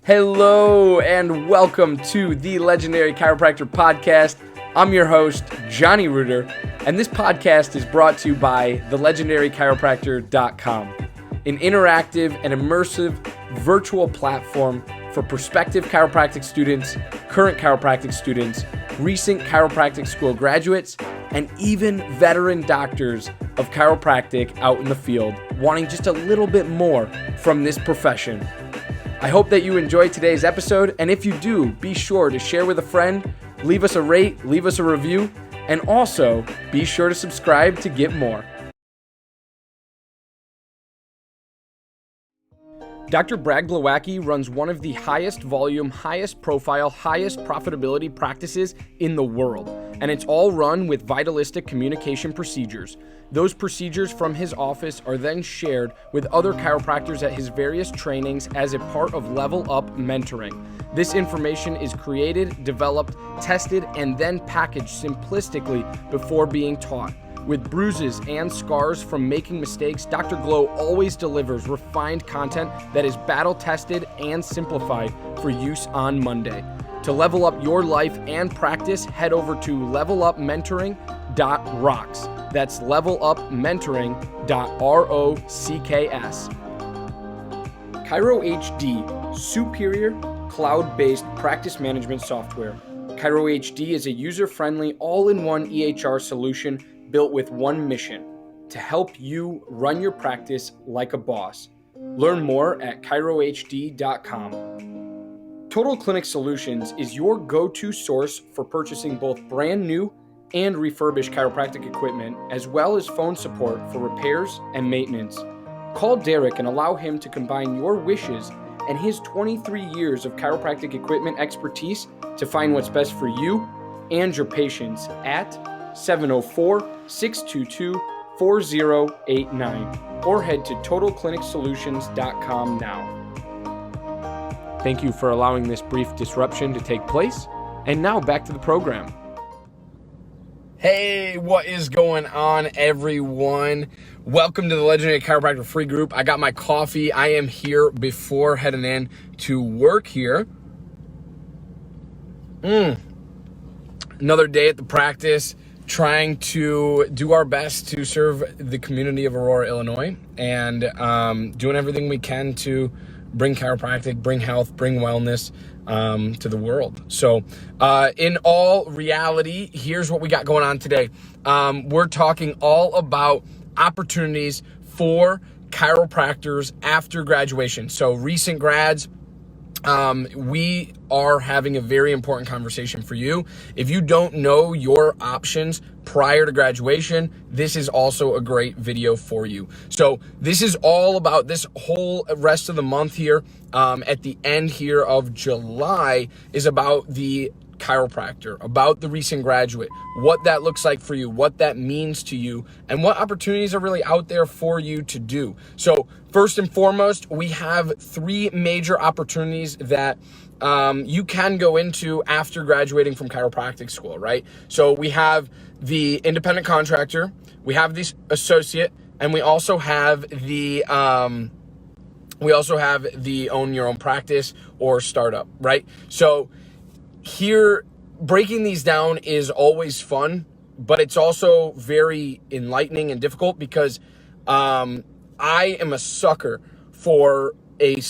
Hello and welcome to the Legendary Chiropractor Podcast. I'm your host, Johnny Reuter, and this podcast is brought to you by thelegendarychiropractor.com, an interactive and immersive virtual platform for prospective chiropractic students, current chiropractic students, recent chiropractic school graduates, and even veteran doctors of chiropractic out in the field wanting just a little bit more from this profession. I hope that you enjoyed today's episode, and if you do, be sure to share with a friend, leave us a rate, leave us a review, and also be sure to subscribe to get more. Dr. Brad Glowacki runs one of the highest volume, highest profile, highest profitability practices in the world, and it's all run with vitalistic communication procedures. Those procedures from his office are then shared with other chiropractors at his various trainings as a part of Level Up mentoring. This information is created, developed, tested, and then packaged simplistically before being taught. With bruises and scars from making mistakes, Dr. Glow always delivers refined content that is battle-tested and simplified for use on Monday. To level up your life and practice, head over to levelupmentoring.rocks. That's levelupmentoring.rocks. Chiro HD, superior cloud-based practice management software. Chiro HD is a user-friendly, all-in-one EHR solution built with one mission: to help you run your practice like a boss. Learn more at chirohd.com. Total Clinic Solutions is your go-to source for purchasing both brand new and refurbished chiropractic equipment, as well as phone support for repairs and maintenance. Call Derek and allow him to combine your wishes and his 23 years of chiropractic equipment expertise to find what's best for you and your patients at 704-622-4089 or head to totalclinicsolutions.com now. Thank you for allowing this brief disruption to take place. And now back to the program. Hey, what is going on, everyone? Welcome to the Legendary Chiropractor Free Group. I got my coffee. I am here before heading in to work here. Another day at the practice, trying to do our best to serve the community of Aurora, Illinois, and doing everything we can to bring chiropractic, bring health, bring wellness to the world. So in all reality, here's what we got going on today. We're talking all about opportunities for chiropractors after graduation. So recent grads, we are having a very important conversation for you. If you don't know your options prior to graduation, this is also a great video for you. So this is all about this whole rest of the month here. At the end here of July is about the chiropractor, about the recent graduate, what that looks like for you, what that means to you, and what opportunities are really out there for you to do. So first and foremost, we have three major opportunities that you can go into after graduating from chiropractic school, right? So we have the independent contractor, we have the associate, and we also have the own your own practice or startup, right? So here, breaking these down is always fun, but it's also very enlightening and difficult because I am a sucker for a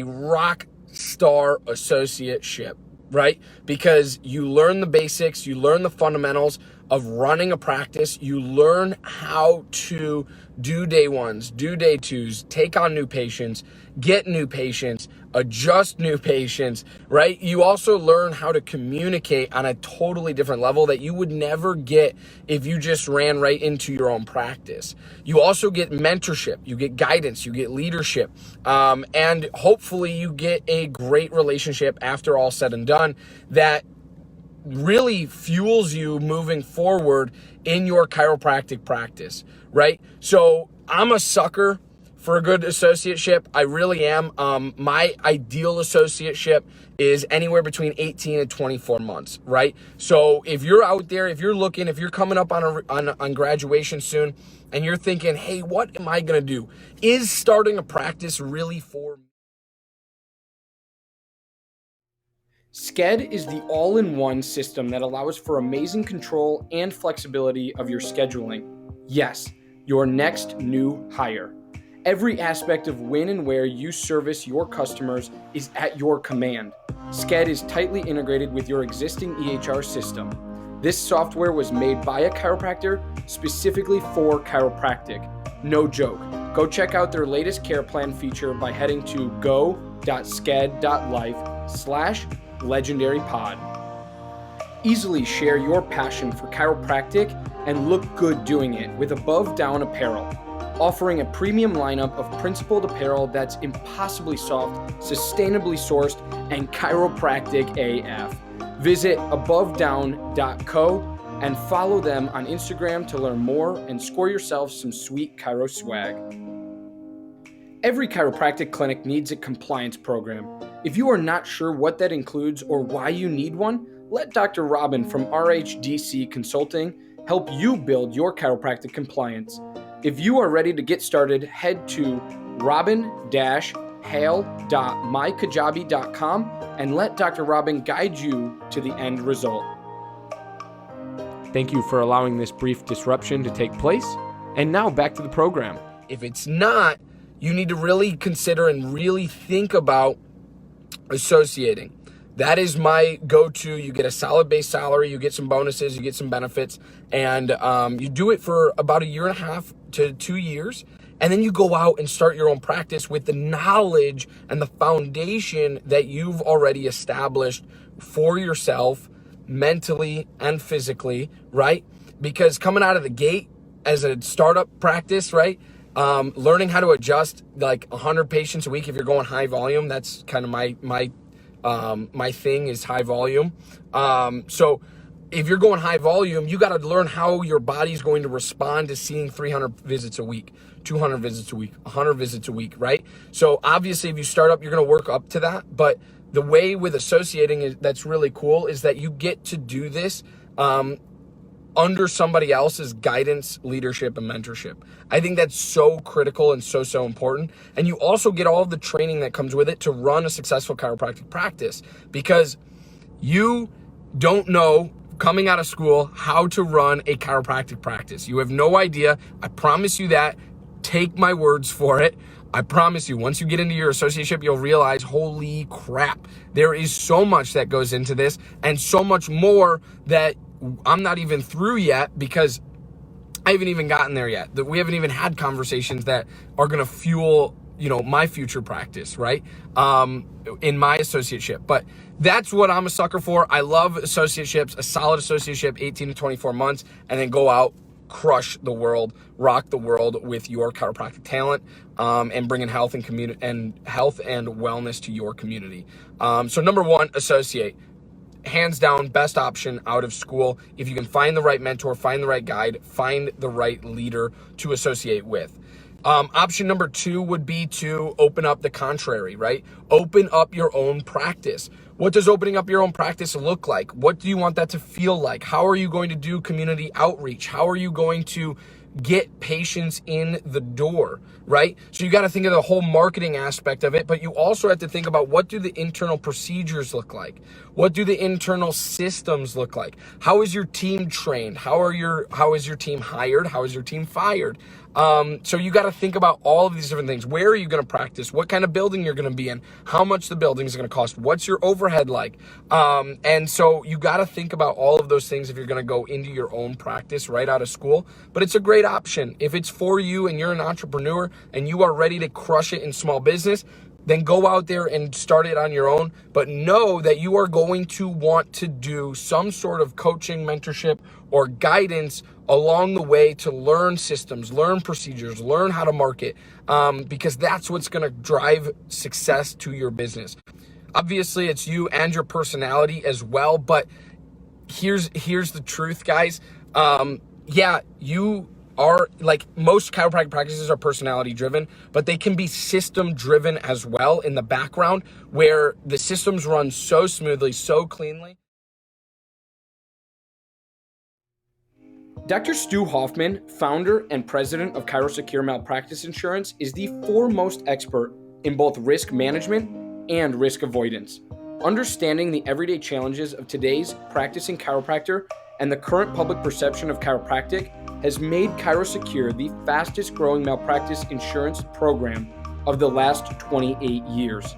rock star associateship, right? Because you learn the basics, you learn the fundamentals of running a practice, you learn how to do day ones, do day twos, take on new patients, get new patients, adjust new patients, right? You also learn how to communicate on a totally different level that you would never get if you just ran right into your own practice. You also get mentorship, you get guidance, you get leadership, and hopefully you get a great relationship after all said and done that really fuels you moving forward in your chiropractic practice, right? So I'm a sucker for a good associateship. I really am. My ideal associateship is anywhere between 18 and 24 months, right? So if you're out there, if you're looking, if you're coming up on graduation soon and you're thinking, hey, what am I going to do? Is starting a practice really for me? Sked is the all-in-one system that allows for amazing control and flexibility of your scheduling. Yes, your next new hire. Every aspect of when and where you service your customers is at your command. Sked is tightly integrated with your existing EHR system. This software was made by a chiropractor specifically for chiropractic. No joke. Go check out their latest care plan feature by heading to go.sked.life/legendarypod. Easily share your passion for chiropractic and look good doing it with Above Down Apparel, offering a premium lineup of principled apparel that's impossibly soft, sustainably sourced, and chiropractic AF. Visit abovedown.co and follow them on Instagram to learn more and score yourself some sweet chiro swag. Every chiropractic clinic needs a compliance program. If you are not sure what that includes or why you need one, let Dr. Robin from RHDC Consulting help you build your chiropractic compliance. If you are ready to get started, head to robin-hale.mykajabi.com and let Dr. Robin guide you to the end result. Thank you for allowing this brief disruption to take place. And now back to the program. If it's not, you need to really consider and really think about associating. That is my go-to. You get a solid base salary, you get some bonuses, you get some benefits, and you do it for about 1.5 to 2 years. And then you go out and start your own practice with the knowledge and the foundation that you've already established for yourself mentally and physically, right? Because coming out of the gate as a startup practice, right? Learning how to adjust like 100 patients a week if you're going high volume. That's kind of my thing is high volume. So if you're going high volume, you got to learn how your body's going to respond to seeing 300 visits a week, 200 visits a week, 100 visits a week, right? So obviously if you start up, you're going to work up to that. But the way with associating that's really cool is that you get to do this under somebody else's guidance, leadership, and mentorship. I think that's so critical and so important. And you also get all of the training that comes with it to run a successful chiropractic practice, because you don't know coming out of school how to run a chiropractic practice. You have no idea. I promise you that. Take my words for it. I promise you, once you get into your associateship, you'll realize, holy crap, there is so much that goes into this and so much more that I'm not even through yet, because I haven't even gotten there yet. We haven't even had conversations that are going to fuel, my future practice, right? In my associateship. But that's what I'm a sucker for. I love associateships, a solid associateship, 18 to 24 months, and then go out, crush the world, rock the world with your chiropractic talent, and bringing health and health and wellness to your community. So number one, associate. Hands down, best option out of school. If you can find the right mentor, find the right guide, find the right leader to associate with. Option number two would be to open up the contrary, right? Open up your own practice. What does opening up your own practice look like? What do you want that to feel like? How are you going to do community outreach? How are you going to get patients in the door, right? So you got to think of the whole marketing aspect of it, but you also have to think about, what do the internal procedures look like? What do the internal systems look like? How is your team trained? How is your team hired? How is your team fired? So you got to think about all of these different things. Where are you going to practice? What kind of building you're going to be in? How much the building is going to cost? What's your overhead like? And so you got to think about all of those things if you're going to go into your own practice right out of school. But it's a great option. If it's for you and you're an entrepreneur and you are ready to crush it in small business, then go out there and start it on your own. But know that you are going to want to do some sort of coaching, mentorship, or guidance along the way to learn systems, learn procedures, learn how to market, because that's what's going to drive success to your business. Obviously, it's you and your personality as well. But here's the truth, guys. You are, like, most chiropractic practices are personality driven, but they can be system driven as well in the background, where the systems run so smoothly, so cleanly. Dr. Stu Hoffman, founder and president of Chiro Secure Malpractice Insurance, is the foremost expert in both risk management and risk avoidance. Understanding the everyday challenges of today's practicing chiropractor and the current public perception of chiropractic has made ChiroSecure the fastest growing malpractice insurance program of the last 28 years.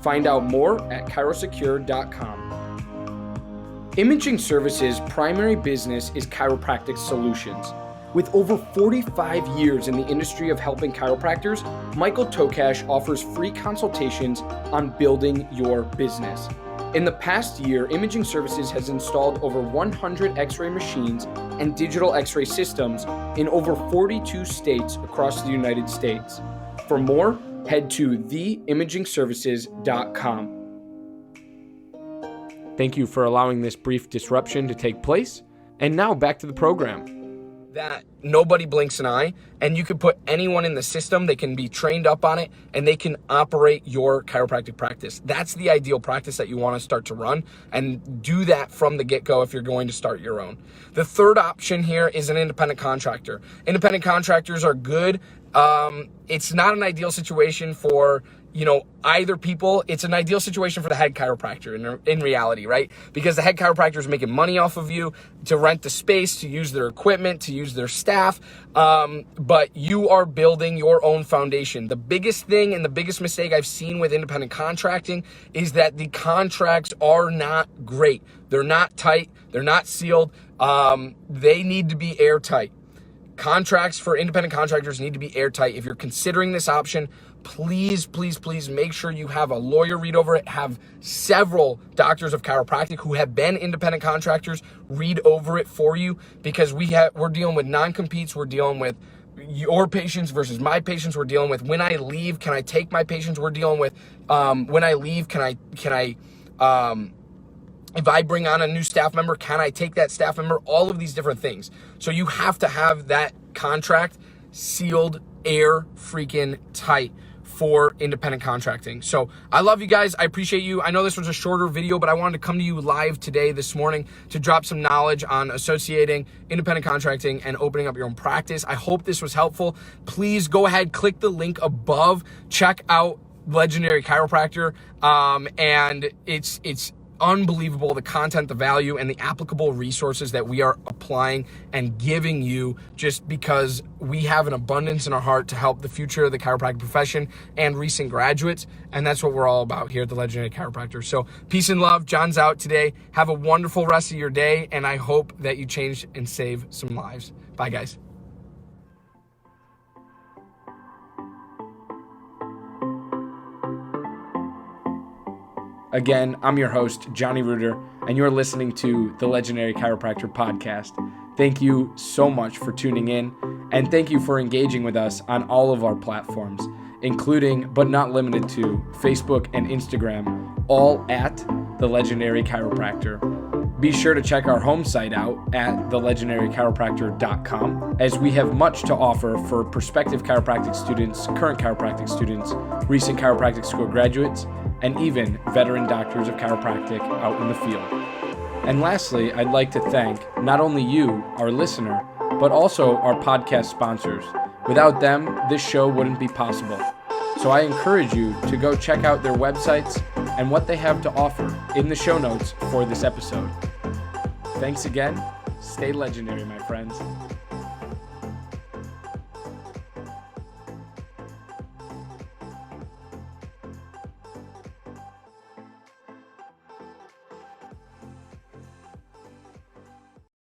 Find out more at chirosecure.com. Imaging Services' primary business is chiropractic solutions. With over 45 years in the industry of helping chiropractors, Michael Tokash offers free consultations on building your business. In the past year, Imaging Services has installed over 100 X-ray machines and digital X-ray systems in over 42 states across the United States. For more, head to theimagingservices.com. Thank you for allowing this brief disruption to take place. And now back to the program. That nobody blinks an eye, and you can put anyone in the system, they can be trained up on it, and they can operate your chiropractic practice. That's the ideal practice that you want to start to run, and do that from the get-go if you're going to start your own. The third option here is an independent contractor. Independent contractors are good. It's not an ideal situation for either people. It's an ideal situation for the head chiropractor in reality, right? Because the head chiropractor is making money off of you to rent the space, to use their equipment, to use their staff. But you are building your own foundation. The biggest thing and the biggest mistake I've seen with independent contracting is that the contracts are not great. They're not tight. They're not sealed. They need to be airtight. Contracts for independent contractors need to be airtight. If you're considering this option, please make sure you have a lawyer read over it. Have several doctors of chiropractic who have been independent contractors read over it for you, because we're dealing with non-competes. We're dealing with your patients versus my patients. We're dealing with when I leave, can I take my patients? We're dealing with when I leave, can I if I bring on a new staff member, can I take that staff member? All of these different things. So you have to have that contract sealed, air freaking tight for independent contracting. So I love you guys. I appreciate you. I know this was a shorter video, but I wanted to come to you live today, this morning, to drop some knowledge on associating independent contracting and opening up your own practice. I hope this was helpful. Please go ahead, click the link above, check out Legendary Chiropractor. And it's unbelievable, the content, the value, and the applicable resources that we are applying and giving you, just because we have an abundance in our heart to help the future of the chiropractic profession and recent graduates. And that's what we're all about here at the Legendary Chiropractor. So peace and love. John's out today. Have a wonderful rest of your day, and I hope that you change and save some lives. Bye, guys. Again, I'm your host, Johnny Reuter, and you're listening to the Legendary Chiropractor podcast. Thank you so much for tuning in, and thank you for engaging with us on all of our platforms, including, but not limited to, Facebook and Instagram, all at the Legendary Chiropractor. Be sure to check our home site out at thelegendarychiropractor.com, as we have much to offer for prospective chiropractic students, current chiropractic students, recent chiropractic school graduates, and even veteran doctors of chiropractic out in the field. And lastly, I'd like to thank not only you, our listener, but also our podcast sponsors. Without them, this show wouldn't be possible. So I encourage you to go check out their websites and what they have to offer in the show notes for this episode. Thanks again. Stay legendary, my friends.